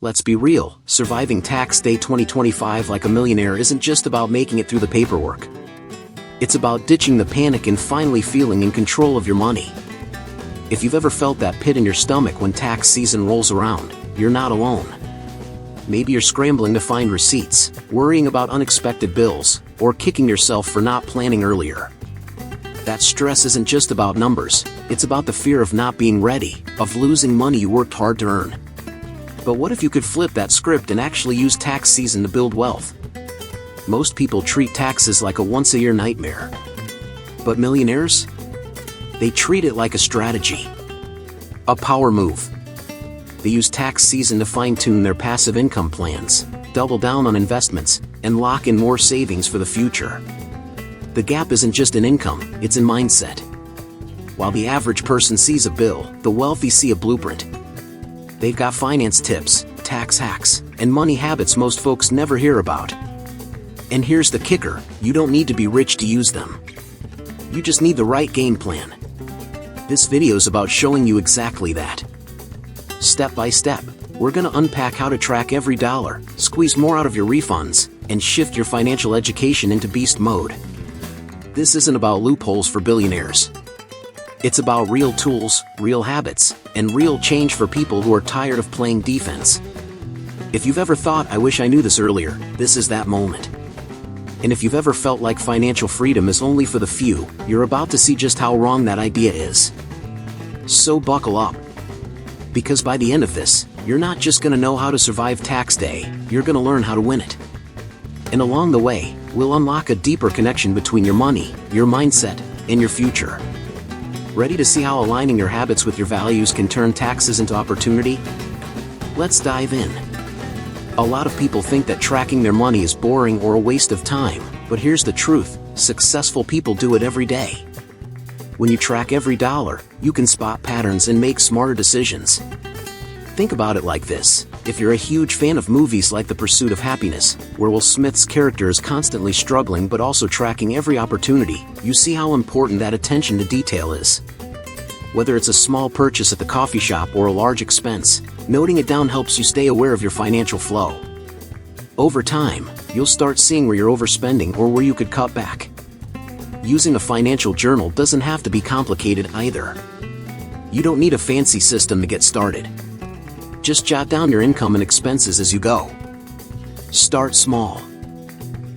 Let's be real, surviving tax day 2025 like a millionaire isn't just about making it through the paperwork. It's about ditching the panic and finally feeling in control of your money. If you've ever felt that pit in your stomach when tax season rolls around, you're not alone. Maybe you're scrambling to find receipts, worrying about unexpected bills, or kicking yourself for not planning earlier. That stress isn't just about numbers, it's about the fear of not being ready, of losing money you worked hard to earn. But what if you could flip that script and actually use tax season to build wealth? Most people treat taxes like a once-a-year nightmare. But millionaires? They treat it like a strategy. A power move. They use tax season to fine-tune their passive income plans, double down on investments, and lock in more savings for the future. The gap isn't just in income, it's in mindset. While the average person sees a bill, the wealthy see a blueprint. They've got finance tips, tax hacks, and money habits most folks never hear about. And here's the kicker, you don't need to be rich to use them. You just need the right game plan. This video's about showing you exactly that. Step by step, we're gonna unpack how to track every dollar, squeeze more out of your refunds, and shift your financial education into beast mode. This isn't about loopholes for billionaires. It's about real tools, real habits, and real change for people who are tired of playing defense. If you've ever thought, I wish I knew this earlier, this is that moment. And if you've ever felt like financial freedom is only for the few, you're about to see just how wrong that idea is. So buckle up. Because by the end of this, you're not just gonna know how to survive tax day, you're gonna learn how to win it. And along the way, we'll unlock a deeper connection between your money, your mindset, and your future. Ready to see how aligning your habits with your values can turn taxes into opportunity? Let's dive in. A lot of people think that tracking their money is boring or a waste of time, but here's the truth, successful people do it every day. When you track every dollar, you can spot patterns and make smarter decisions. Think about it like this, if you're a huge fan of movies like The Pursuit of Happiness, where Will Smith's character is constantly struggling but also tracking every opportunity, you see how important that attention to detail is. Whether it's a small purchase at the coffee shop or a large expense, noting it down helps you stay aware of your financial flow. Over time, you'll start seeing where you're overspending or where you could cut back. Using a financial journal doesn't have to be complicated either. You don't need a fancy system to get started. Just jot down your income and expenses as you go. Start small.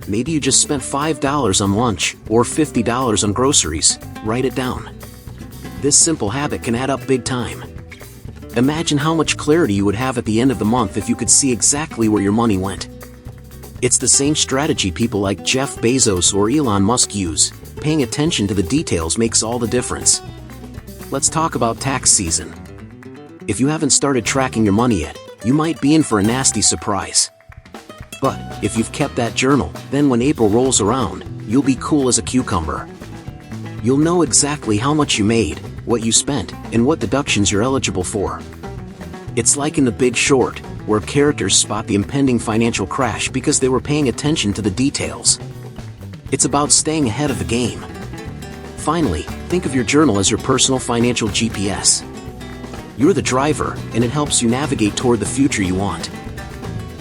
Maybe you just spent $5 on lunch or $50 on groceries. Write it down. This simple habit can add up big time. Imagine how much clarity you would have at the end of the month if you could see exactly where your money went. It's the same strategy people like Jeff Bezos or Elon Musk use. Paying attention to the details makes all the difference. Let's talk about tax season. If you haven't started tracking your money yet, you might be in for a nasty surprise. But if you've kept that journal, then when April rolls around, you'll be cool as a cucumber. You'll know exactly how much you made, what you spent, and what deductions you're eligible for. It's like in The Big Short, where characters spot the impending financial crash because they were paying attention to the details. It's about staying ahead of the game. Finally, think of your journal as your personal financial GPS. You're the driver, and it helps you navigate toward the future you want.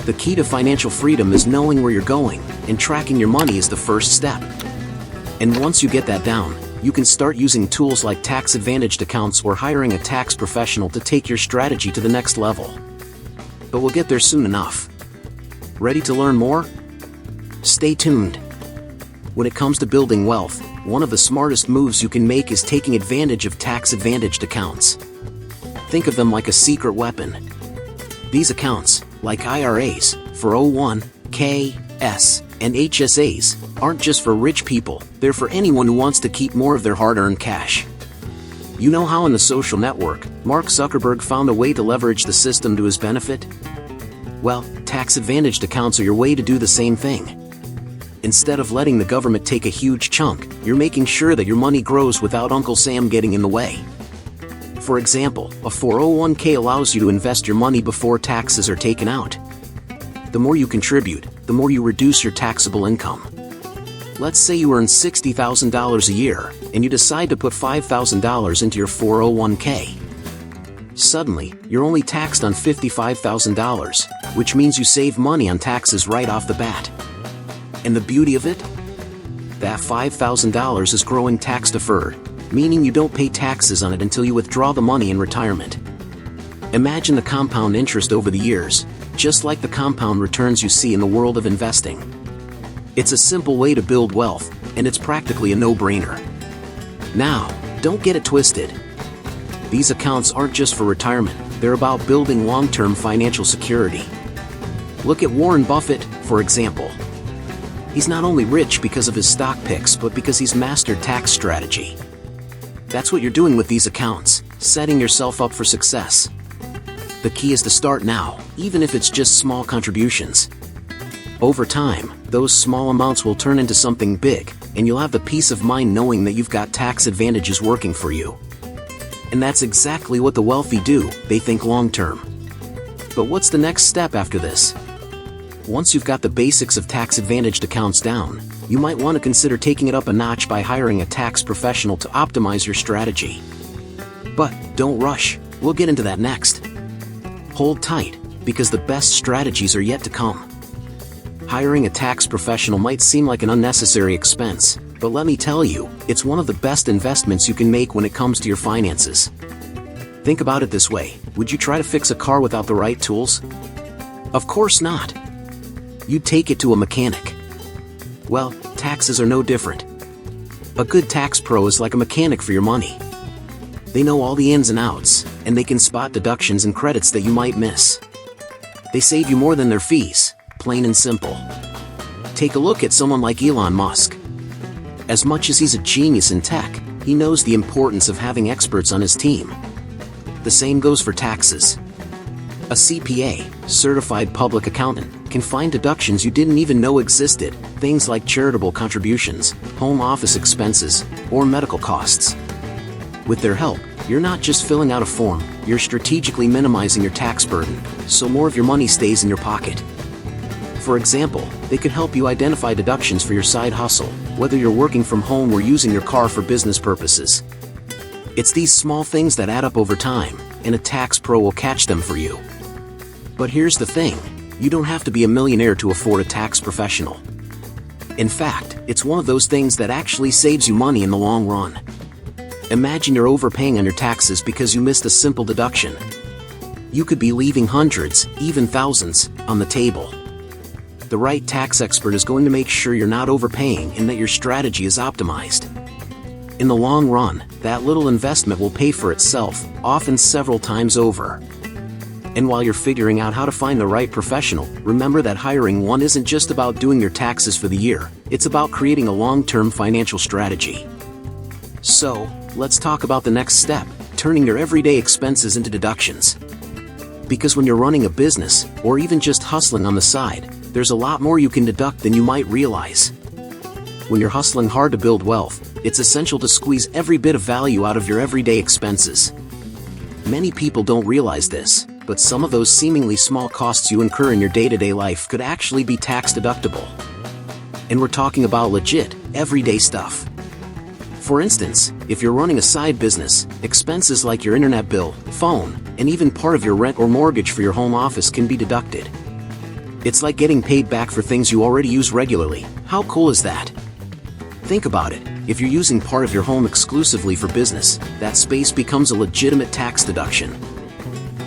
The key to financial freedom is knowing where you're going, and tracking your money is the first step. And once you get that down, you can start using tools like tax-advantaged accounts or hiring a tax professional to take your strategy to the next level. But we'll get there soon enough. Ready to learn more? Stay tuned. When it comes to building wealth, one of the smartest moves you can make is taking advantage of tax-advantaged accounts. Think of them like a secret weapon. These accounts, like IRAs, 401(k)s, and HSAs, aren't just for rich people, they're for anyone who wants to keep more of their hard-earned cash. You know how in The Social Network, Mark Zuckerberg found a way to leverage the system to his benefit? Well, tax-advantaged accounts are your way to do the same thing. Instead of letting the government take a huge chunk, you're making sure that your money grows without Uncle Sam getting in the way. For example, a 401(k) allows you to invest your money before taxes are taken out. The more you contribute, the more you reduce your taxable income. Let's say you earn $60,000 a year, and you decide to put $5,000 into your 401(k). Suddenly, you're only taxed on $55,000, which means you save money on taxes right off the bat. And the beauty of it? That $5,000 is growing tax-deferred, meaning you don't pay taxes on it until you withdraw the money in retirement. Imagine the compound interest over the years, just like the compound returns you see in the world of investing. It's a simple way to build wealth, and it's practically a no-brainer. Now, don't get it twisted. These accounts aren't just for retirement, they're about building long-term financial security. Look at Warren Buffett, for example. He's not only rich because of his stock picks, but because he's mastered tax strategy. That's what you're doing with these accounts, setting yourself up for success. The key is to start now, even if it's just small contributions. Over time, those small amounts will turn into something big, and you'll have the peace of mind knowing that you've got tax advantages working for you. And that's exactly what the wealthy do, they think long-term. But what's the next step after this? Once you've got the basics of tax-advantaged accounts down, you might want to consider taking it up a notch by hiring a tax professional to optimize your strategy. But don't rush, we'll get into that next. Hold tight, because the best strategies are yet to come. Hiring a tax professional might seem like an unnecessary expense, but let me tell you, it's one of the best investments you can make when it comes to your finances. Think about it this way, would you try to fix a car without the right tools? Of course not. You'd take it to a mechanic. Well, taxes are no different. A good tax pro is like a mechanic for your money. They know all the ins and outs, and they can spot deductions and credits that you might miss. They save you more than their fees, plain and simple. Take a look at someone like Elon Musk. As much as he's a genius in tech, he knows the importance of having experts on his team. The same goes for taxes. A CPA, certified public accountant, can find deductions you didn't even know existed, things like charitable contributions, home office expenses, or medical costs. With their help, you're not just filling out a form, you're strategically minimizing your tax burden, so more of your money stays in your pocket. For example, they could help you identify deductions for your side hustle, whether you're working from home or using your car for business purposes. It's these small things that add up over time, and a tax pro will catch them for you. But here's the thing, you don't have to be a millionaire to afford a tax professional. In fact, it's one of those things that actually saves you money in the long run. Imagine you're overpaying on your taxes because you missed a simple deduction. You could be leaving hundreds, even thousands, on the table. The right tax expert is going to make sure you're not overpaying and that your strategy is optimized. In the long run, that little investment will pay for itself, often several times over. And while you're figuring out how to find the right professional, remember that hiring one isn't just about doing your taxes for the year, it's about creating a long-term financial strategy. So, let's talk about the next step, turning your everyday expenses into deductions. Because when you're running a business, or even just hustling on the side, there's a lot more you can deduct than you might realize. When you're hustling hard to build wealth, it's essential to squeeze every bit of value out of your everyday expenses. Many people don't realize this, but some of those seemingly small costs you incur in your day-to-day life could actually be tax deductible. And we're talking about legit, everyday stuff. For instance, if you're running a side business, expenses like your internet bill, phone, and even part of your rent or mortgage for your home office can be deducted. It's like getting paid back for things you already use regularly. How cool is that? Think about it, if you're using part of your home exclusively for business, that space becomes a legitimate tax deduction.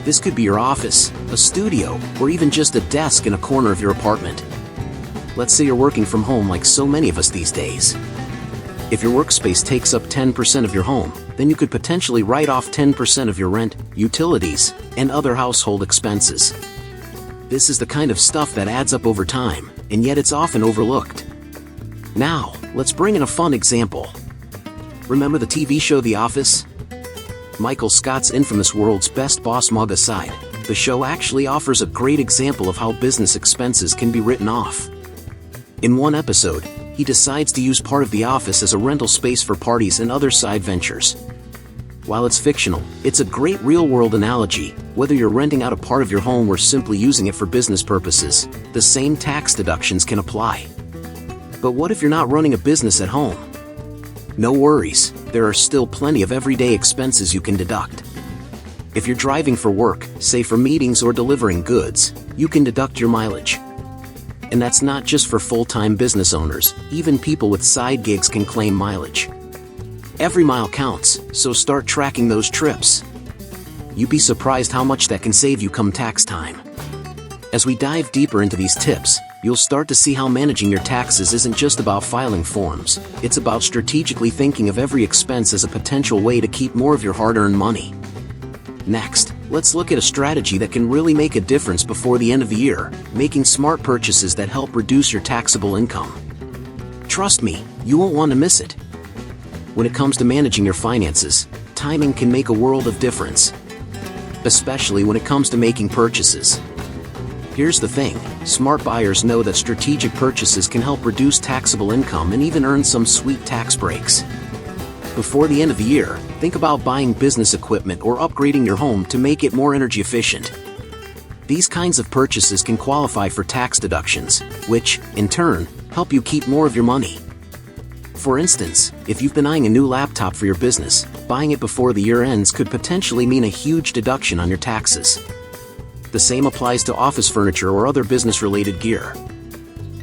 This could be your office, a studio, or even just a desk in a corner of your apartment. Let's say you're working from home like so many of us these days. If your workspace takes up 10% of your home, then you could potentially write off 10% of your rent, utilities, and other household expenses. This is the kind of stuff that adds up over time, and yet it's often overlooked. Now, let's bring in a fun example. Remember the TV show The Office? Michael Scott's infamous World's Best Boss mug aside, the show actually offers a great example of how business expenses can be written off. In one episode, he decides to use part of the office as a rental space for parties and other side ventures. While it's fictional, it's a great real-world analogy. Whether you're renting out a part of your home or simply using it for business purposes, the same tax deductions can apply. But what if you're not running a business at home? No worries, there are still plenty of everyday expenses you can deduct. If you're driving for work, say for meetings or delivering goods, you can deduct your mileage. And that's not just for full-time business owners, even people with side gigs can claim mileage. Every mile counts, so start tracking those trips. You'd be surprised how much that can save you come tax time. As we dive deeper into these tips, you'll start to see how managing your taxes isn't just about filing forms, it's about strategically thinking of every expense as a potential way to keep more of your hard-earned money. Next, let's look at a strategy that can really make a difference before the end of the year, making smart purchases that help reduce your taxable income. Trust me, you won't want to miss it. When it comes to managing your finances, timing can make a world of difference, especially when it comes to making purchases. Here's the thing, smart buyers know that strategic purchases can help reduce taxable income and even earn some sweet tax breaks. Before the end of the year, think about buying business equipment or upgrading your home to make it more energy efficient. These kinds of purchases can qualify for tax deductions, which, in turn, help you keep more of your money. For instance, if you've been eyeing a new laptop for your business, buying it before the year ends could potentially mean a huge deduction on your taxes. The same applies to office furniture or other business-related gear.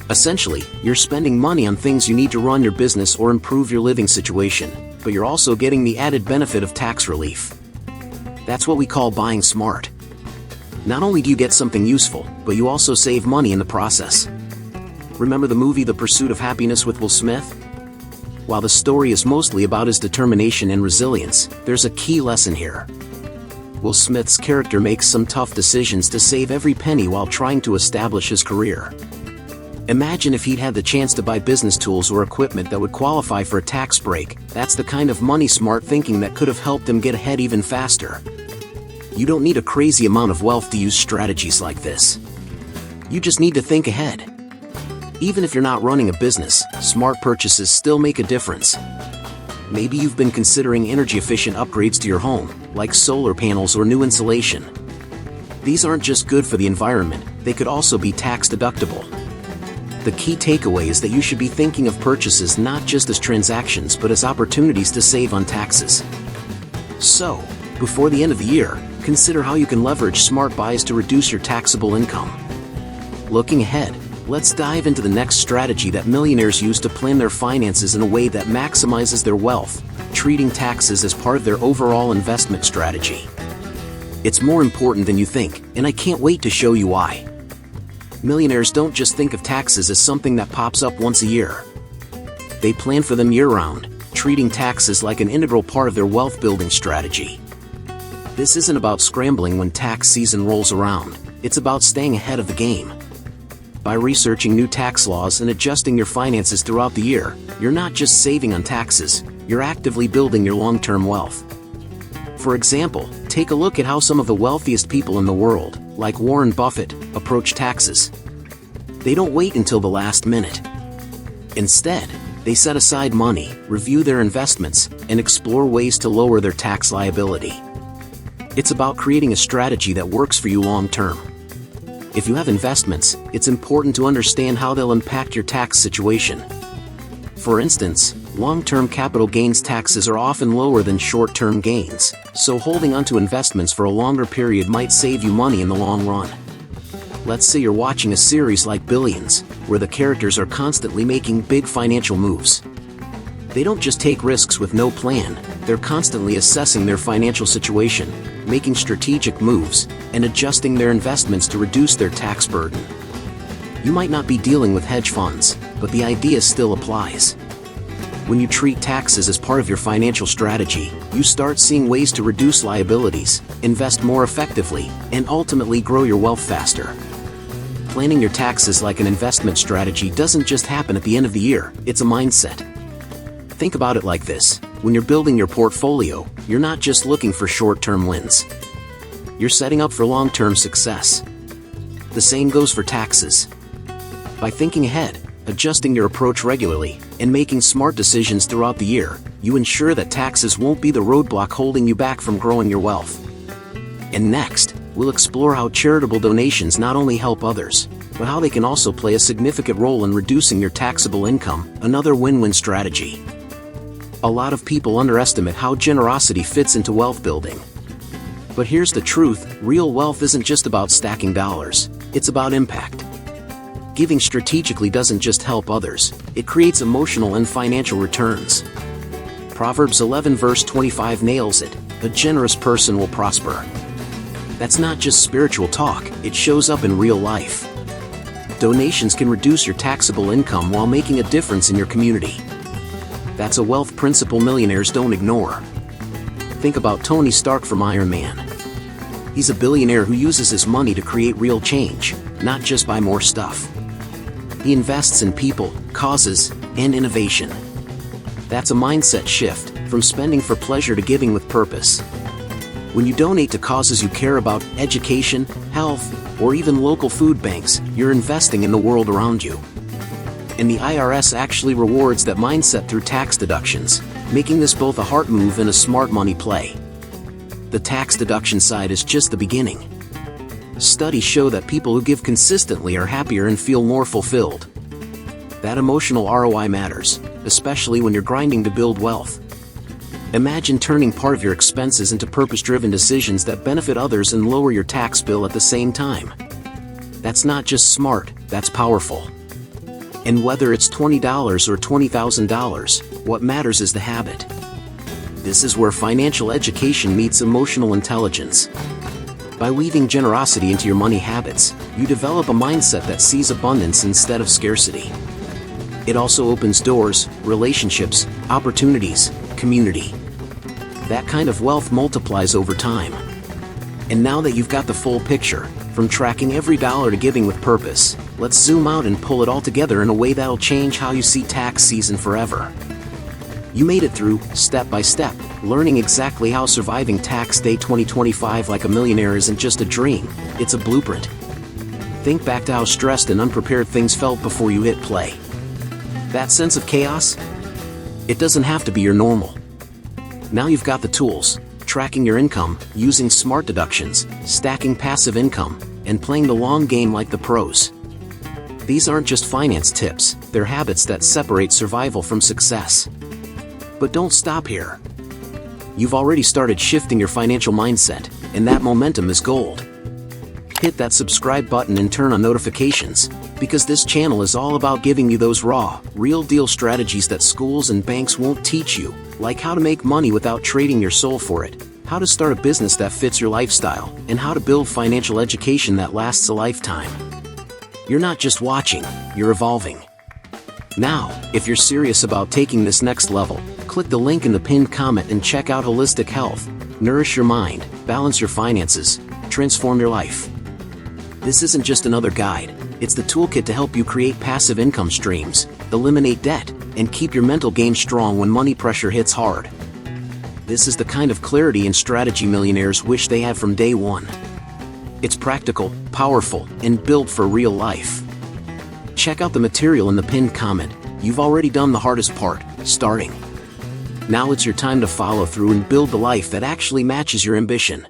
Essentially, you're spending money on things you need to run your business or improve your living situation, but you're also getting the added benefit of tax relief. That's what we call buying smart. Not only do you get something useful, but you also save money in the process. Remember the movie The Pursuit of Happiness with Will Smith? While the story is mostly about his determination and resilience, there's a key lesson here. Will Smith's character makes some tough decisions to save every penny while trying to establish his career. Imagine if he'd had the chance to buy business tools or equipment that would qualify for a tax break. That's the kind of money-smart thinking that could have helped him get ahead even faster. You don't need a crazy amount of wealth to use strategies like this. You just need to think ahead. Even if you're not running a business, smart purchases still make a difference. Maybe you've been considering energy-efficient upgrades to your home, like solar panels or new insulation. These aren't just good for the environment, they could also be tax-deductible. The key takeaway is that you should be thinking of purchases not just as transactions but as opportunities to save on taxes. So, before the end of the year, consider how you can leverage smart buys to reduce your taxable income. Looking ahead, let's dive into the next strategy that millionaires use to plan their finances in a way that maximizes their wealth, treating taxes as part of their overall investment strategy. It's more important than you think, and I can't wait to show you why. Millionaires don't just think of taxes as something that pops up once a year. They plan for them year-round, treating taxes like an integral part of their wealth-building strategy. This isn't about scrambling when tax season rolls around, it's about staying ahead of the game. By researching new tax laws and adjusting your finances throughout the year, you're not just saving on taxes, you're actively building your long-term wealth. For example, take a look at how some of the wealthiest people in the world, like Warren Buffett, approach taxes. They don't wait until the last minute. Instead, they set aside money, review their investments, and explore ways to lower their tax liability. It's about creating a strategy that works for you long-term. If you have investments, it's important to understand how they'll impact your tax situation. For instance, long-term capital gains taxes are often lower than short-term gains, so holding onto investments for a longer period might save you money in the long run. Let's say you're watching a series like Billions, where the characters are constantly making big financial moves. They don't just take risks with no plan, they're constantly assessing their financial situation, making strategic moves, and adjusting their investments to reduce their tax burden. You might not be dealing with hedge funds, but the idea still applies. When you treat taxes as part of your financial strategy, you start seeing ways to reduce liabilities, invest more effectively, and ultimately grow your wealth faster. Planning your taxes like an investment strategy doesn't just happen at the end of the year, it's a mindset. Think about it like this: when you're building your portfolio, you're not just looking for short-term wins. You're setting up for long-term success. The same goes for taxes. By thinking ahead, adjusting your approach regularly, and making smart decisions throughout the year, you ensure that taxes won't be the roadblock holding you back from growing your wealth. And next, we'll explore how charitable donations not only help others, but how they can also play a significant role in reducing your taxable income, another win-win strategy. A lot of people underestimate how generosity fits into wealth building. But here's the truth, real wealth isn't just about stacking dollars, it's about impact. Giving strategically doesn't just help others, it creates emotional and financial returns. Proverbs 11 verse 25 nails it, a generous person will prosper. That's not just spiritual talk, it shows up in real life. Donations can reduce your taxable income while making a difference in your community. That's a wealth principle millionaires don't ignore. Think about Tony Stark from Iron Man. He's a billionaire who uses his money to create real change, not just buy more stuff. He invests in people, causes, and innovation. That's a mindset shift, from spending for pleasure to giving with purpose. When you donate to causes you care about, education, health, or even local food banks, you're investing in the world around you. And the IRS actually rewards that mindset through tax deductions, making this both a heart move and a smart money play. The tax deduction side is just the beginning. Studies show that people who give consistently are happier and feel more fulfilled. That emotional ROI matters, especially when you're grinding to build wealth. Imagine turning part of your expenses into purpose-driven decisions that benefit others and lower your tax bill at the same time. That's not just smart, that's powerful. And whether it's $20 or $20,000, what matters is the habit. This is where financial education meets emotional intelligence. By weaving generosity into your money habits, you develop a mindset that sees abundance instead of scarcity. It also opens doors, relationships, opportunities, community. That kind of wealth multiplies over time. And now that you've got the full picture, from tracking every dollar to giving with purpose, let's zoom out and pull it all together in a way that'll change how you see tax season forever. You made it through, step by step, learning exactly how surviving tax day 2025 like a millionaire isn't just a dream, it's a blueprint. Think back to how stressed and unprepared things felt before you hit play. That sense of chaos? It doesn't have to be your normal. Now you've got the tools, tracking your income, using smart deductions, stacking passive income, and playing the long game like the pros. These aren't just finance tips, they're habits that separate survival from success. But don't stop here. You've already started shifting your financial mindset, and that momentum is gold. Hit that subscribe button and turn on notifications, because this channel is all about giving you those raw, real-deal strategies that schools and banks won't teach you, like how to make money without trading your soul for it, how to start a business that fits your lifestyle, and how to build financial education that lasts a lifetime. You're not just watching, you're evolving. Now, if you're serious about taking this next level, click the link in the pinned comment and check out Holistic Health. Nourish your mind, balance your finances, transform your life. This isn't just another guide, it's the toolkit to help you create passive income streams, eliminate debt, and keep your mental game strong when money pressure hits hard. This is the kind of clarity and strategy millionaires wish they had from day one. It's practical, powerful, and built for real life. Check out the material in the pinned comment. You've already done the hardest part, starting. Now it's your time to follow through and build the life that actually matches your ambition.